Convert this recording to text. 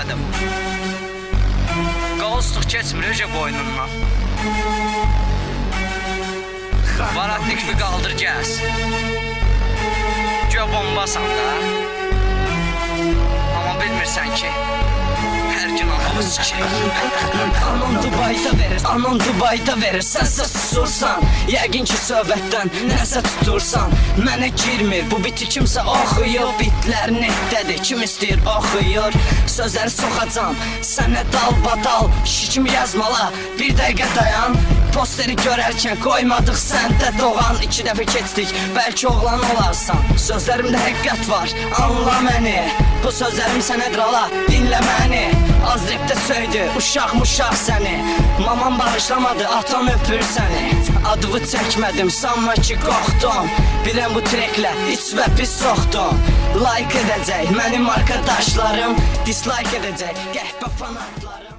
nədir bu? Qalstuk keçmir öcə boynundan. Varatnik bir qaldır gəz. Gö bombasan da. Amma bilmirsən ki, hər gün anamı sikir. Anan Dubayda verir, sənsə susursan. Yəqin ki söhbətdən nəsə tutursan. Mənə girmir, bu biti kimsə oxuyur. Bitlər netdədir, kim istəyir oxuyur. Sözləri soxacam, sənə dalbadal. Şikim yazmala, bir dəqiqə dayan. Posteri görərkən qoymadıq səndə doğan. 2 dəfə keçdik, bəlkə oğlan olarsan. Sözlərimdə həqiqət var, anla məni. Bu sözlərim sənədir ala, dinlə məni. Az repdə söydü, uşaq səni. Mamam bağışlamadı, atam öpür səni. Adımı çəkmədim, sanma ki qorxdum. Bilən bu treklə iç və pis soxdum. Like edəcək mənim arkadaşlarım, dislike edəcək qəhbə fanatlarım.